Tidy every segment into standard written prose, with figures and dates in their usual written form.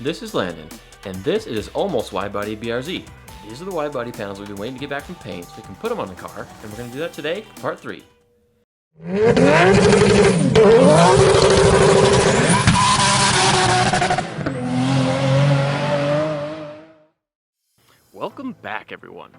This is Landon, and this is almost Widebody BRZ. These are the widebody panels we've been waiting to get back from paint so we can put them on the car, and we're going to do that today, part 3. Welcome back, everyone.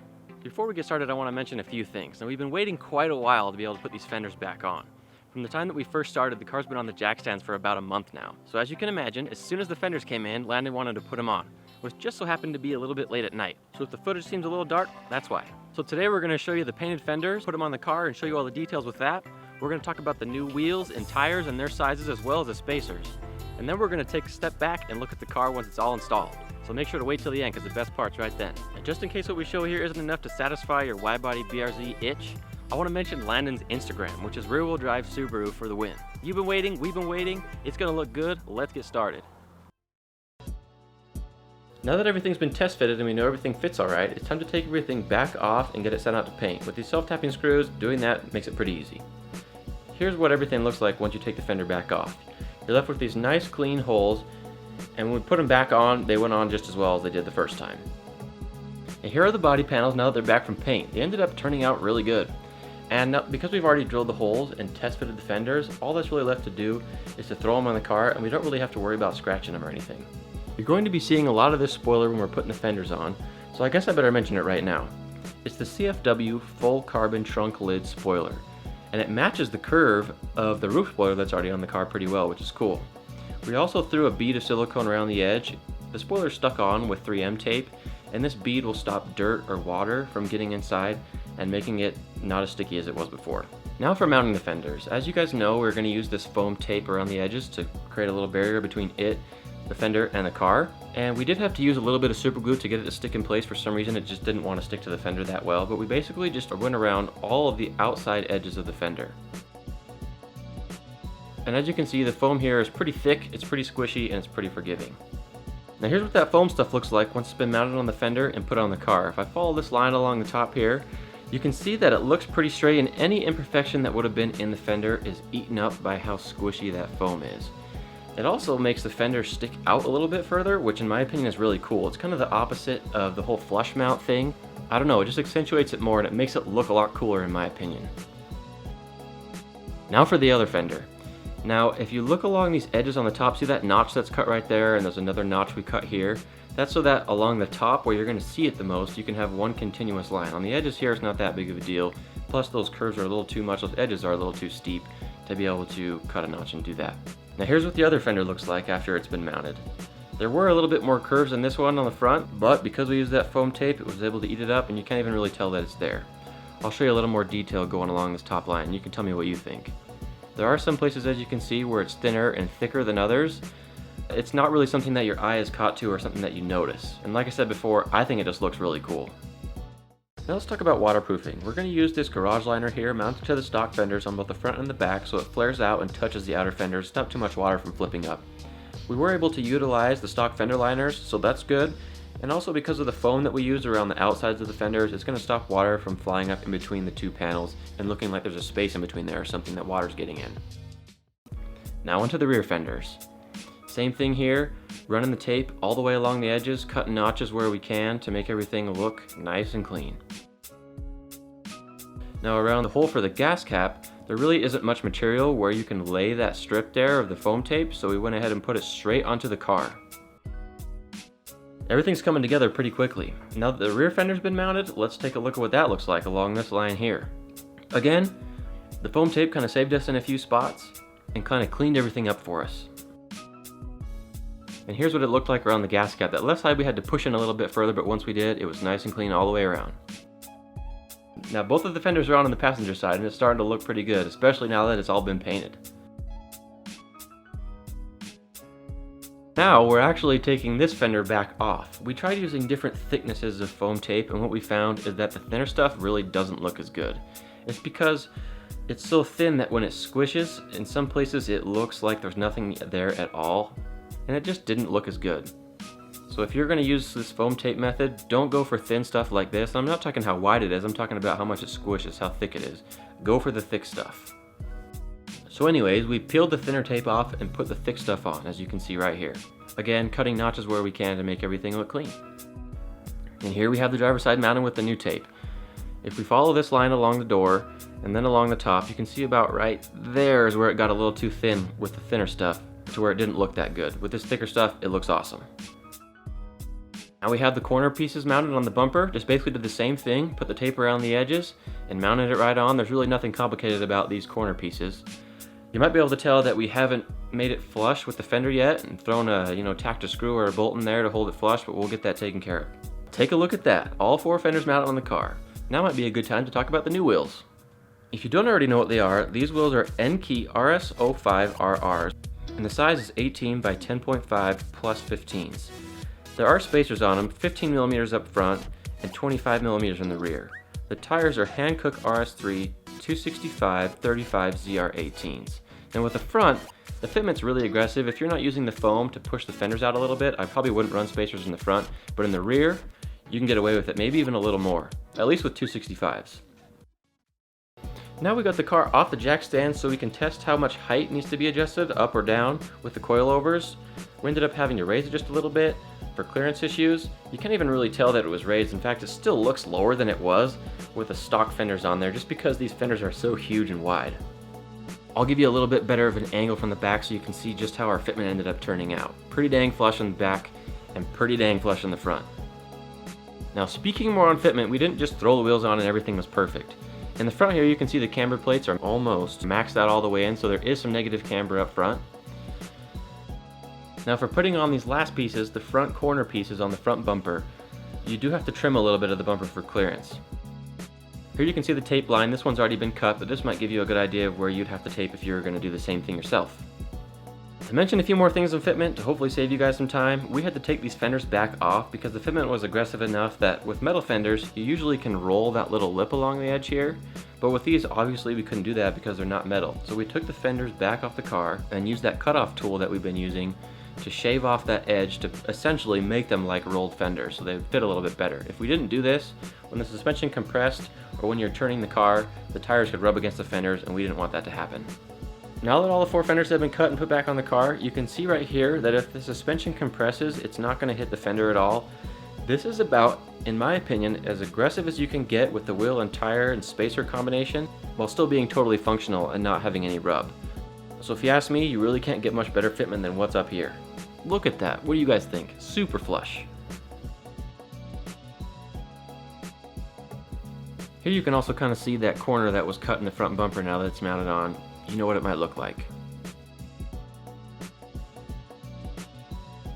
Before we get started, I want to mention a few things. Now, we've been waiting quite a while to be able to put these fenders back on. From the time that we first started, the car's been on the jack stands for about a month now. So as you can imagine, as soon as the fenders came in, Landon wanted to put them on, which just so happened to be a little bit late at night. So if the footage seems a little dark, that's why. So today we're going to show you the painted fenders, put them on the car, and show you all the details with that. We're going to talk about the new wheels and tires and their sizes, as well as the spacers. And then we're going to take a step back and look at the car once it's all installed. So make sure to wait till the end, because the best part's right then. And just in case what we show here isn't enough to satisfy your Widebody BRZ itch, I want to mention Landon's Instagram, which is rear-wheel drive Subaru for the win. You've been waiting, we've been waiting, it's going to look good, let's get started. Now that everything's been test fitted and we know everything fits alright, it's time to take everything back off and get it sent out to paint. With these self-tapping screws, doing that makes it pretty easy. Here's what everything looks like once you take the fender back off. You're left with these nice clean holes, and when we put them back on, they went on just as well as they did the first time. And here are the body panels now that they're back from paint. They ended up turning out really good. And now, because we've already drilled the holes and test fitted the fenders, all that's really left to do is to throw them on the car, and we don't really have to worry about scratching them or anything. You're going to be seeing a lot of this spoiler when we're putting the fenders on, so I guess I better mention it right now. It's the CFW full carbon trunk lid spoiler, and it matches the curve of the roof spoiler that's already on the car pretty well, which is cool. We also threw a bead of silicone around the edge. The spoiler's stuck on with 3M tape, and this bead will stop dirt or water from getting inside and making it not as sticky as it was before. Now for mounting the fenders. As you guys know, we're going to use this foam tape around the edges to create a little barrier between it, the fender, and the car. And we did have to use a little bit of super glue to get it to stick in place. For some reason it just didn't want to stick to the fender that well, but we basically just went around all of the outside edges of the fender. And as you can see, the foam here is pretty thick, it's pretty squishy, and it's pretty forgiving. Now here's what that foam stuff looks like once it's been mounted on the fender and put on the car. If I follow this line along the top here, you can see that it looks pretty straight, and any imperfection that would have been in the fender is eaten up by how squishy that foam is. It also makes the fender stick out a little bit further, which in my opinion is really cool. It's kind of the opposite of the whole flush mount thing. I don't know, it just accentuates it more and it makes it look a lot cooler in my opinion. Now for the other fender. Now if you look along these edges on the top, see that notch that's cut right there, and there's another notch we cut here? That's so that along the top, where you're going to see it the most, you can have one continuous line. On the edges here, it's not that big of a deal. Plus those curves are a little too much, those edges are a little too steep to be able to cut a notch and do that. Now here's what the other fender looks like after it's been mounted. There were a little bit more curves in this one on the front, but because we used that foam tape, it was able to eat it up, and you can't even really tell that it's there. I'll show you a little more detail going along this top line, and you can tell me what you think. There are some places, as you can see, where it's thinner and thicker than others. It's not really something that your eye is caught to or something that you notice. And like I said before, I think it just looks really cool. Now let's talk about waterproofing. We're going to use this garage liner here mounted to the stock fenders on both the front and the back, so it flares out and touches the outer fenders. It's not too much water from flipping up. We were able to utilize the stock fender liners, so that's good. And also because of the foam that we used around the outsides of the fenders, it's going to stop water from flying up in between the two panels and looking like there's a space in between there or something that water's getting in. Now onto the rear fenders. Same thing here, running the tape all the way along the edges, cutting notches where we can to make everything look nice and clean. Now around the hole for the gas cap, there really isn't much material where you can lay that strip there of the foam tape, so we went ahead and put it straight onto the car. Everything's coming together pretty quickly. Now that the rear fender's been mounted, let's take a look at what that looks like along this line here. Again, the foam tape kind of saved us in a few spots and kind of cleaned everything up for us. And here's what it looked like around the gas cap. That left side we had to push in a little bit further, but once we did, it was nice and clean all the way around. Now both of the fenders are on the passenger side, and it's starting to look pretty good, especially now that it's all been painted. Now we're actually taking this fender back off. We tried using different thicknesses of foam tape, and what we found is that the thinner stuff really doesn't look as good. It's because it's so thin that when it squishes, in some places it looks like there's nothing there at all, and it just didn't look as good. So if you're going to use this foam tape method, don't go for thin stuff like this. I'm not talking how wide it is, I'm talking about how much it squishes, how thick it is. Go for the thick stuff. So anyways, we peeled the thinner tape off and put the thick stuff on, as you can see right here. Again, cutting notches where we can to make everything look clean. And here we have the driver's side mounted with the new tape. If we follow this line along the door and then along the top, you can see about right there is where it got a little too thin with the thinner stuff, to where it didn't look that good. With this thicker stuff, it looks awesome. Now we have the corner pieces mounted on the bumper. Just basically did the same thing, put the tape around the edges and mounted it right on. There's really nothing complicated about these corner pieces. You might be able to tell that we haven't made it flush with the fender yet and thrown a, tacked a screw or a bolt in there to hold it flush, but we'll get that taken care of. Take a look at that. All 4 fenders mounted on the car. Now might be a good time to talk about the new wheels. If you don't already know what they are, these wheels are N-Key RS05RRs, and the size is 18 by 10.5 plus 15s. There are spacers on them, 15 millimeters up front and 25 millimeters in the rear. The tires are Hankook RS3 265 35 ZR18s. And with the front, the fitment's really aggressive. If you're not using the foam to push the fenders out a little bit, I probably wouldn't run spacers in the front, but in the rear, you can get away with it, maybe even a little more, at least with 265s. Now we got the car off the jack stand so we can test how much height needs to be adjusted up or down with the coilovers. We ended up having to raise it just a little bit for clearance issues. You can't even really tell that it was raised. In fact, it still looks lower than it was with the stock fenders on there, just because these fenders are so huge and wide. I'll give you a little bit better of an angle from the back so you can see just how our fitment ended up turning out. Pretty dang flush on the back and pretty dang flush in the front. Now speaking more on fitment, we didn't just throw the wheels on and everything was perfect. In the front here you can see the camber plates are almost maxed out all the way in, so there is some negative camber up front. Now for putting on these last pieces, the front corner pieces on the front bumper, you do have to trim a little bit of the bumper for clearance. Here you can see the tape line. This one's already been cut, but this might give you a good idea of where you'd have to tape if you were going to do the same thing yourself. To mention a few more things on fitment to hopefully save you guys some time, we had to take these fenders back off because the fitment was aggressive enough that with metal fenders, you usually can roll that little lip along the edge here, but with these obviously we couldn't do that because they're not metal. So we took the fenders back off the car and used that cutoff tool that we've been using to shave off that edge to essentially make them like rolled fenders so they fit a little bit better. If we didn't do this, when the suspension compressed or when you're turning the car, the tires could rub against the fenders and we didn't want that to happen. Now that all the 4 fenders have been cut and put back on the car, you can see right here that if the suspension compresses, it's not going to hit the fender at all. This is about, in my opinion, as aggressive as you can get with the wheel and tire and spacer combination while still being totally functional and not having any rub. So if you ask me, you really can't get much better fitment than what's up here. Look at that. What do you guys think? Super flush. Here you can also kind of see that corner that was cut in the front bumper now that it's mounted on. You know what it might look like.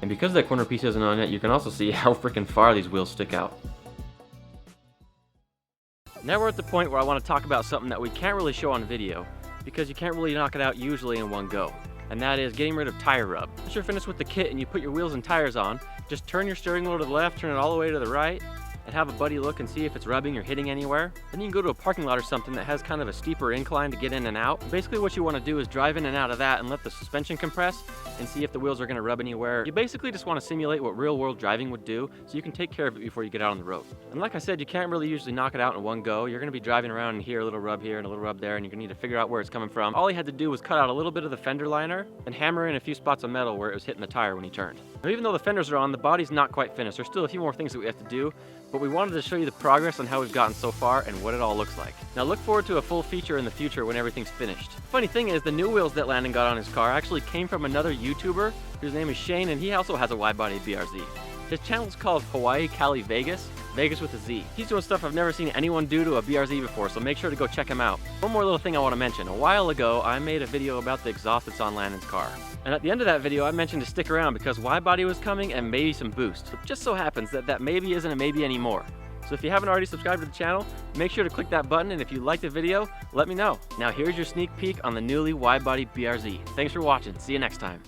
And because that corner piece isn't on yet, you can also see how freaking far these wheels stick out. Now we're at the point where I want to talk about something that we can't really show on video because you can't really knock it out usually in one go. And that is getting rid of tire rub. Once you're finished with the kit and you put your wheels and tires on, just turn your steering wheel to the left, turn it all the way to the right, and have a buddy look and see if it's rubbing or hitting anywhere. Then you can go to a parking lot or something that has kind of a steeper incline to get in and out. Basically what you want to do is drive in and out of that and let the suspension compress and see if the wheels are going to rub anywhere. You basically just want to simulate what real world driving would do so you can take care of it before you get out on the road. And like I said, you can't really usually knock it out in one go. You're going to be driving around and hear a little rub here and a little rub there, and you're going to need to figure out where it's coming from. All he had to do was cut out a little bit of the fender liner and hammer in a few spots of metal where it was hitting the tire when he turned. Now even though the fenders are on, the body's not quite finished. There's still a few more things that we have to do, but we wanted to show you the progress on how we've gotten so far and what it all looks like. Now look forward to a full feature in the future when everything's finished. Funny thing is, the new wheels that Landon got on his car actually came from another YouTuber whose name is Shane, and he also has a Widebody BRZ. His channel is called Hawaii Cali Vegas, Vegas with a Z. He's doing stuff I've never seen anyone do to a BRZ before, so make sure to go check him out. One more little thing I want to mention. A while ago, I made a video about the exhaust that's on Landon's car. And at the end of that video, I mentioned to stick around because Widebody was coming and maybe some boost. It just so happens that that maybe isn't a maybe anymore. So if you haven't already subscribed to the channel, make sure to click that button, and if you liked the video, let me know. Now here's your sneak peek on the newly Widebody BRZ. Thanks for watching. See you next time.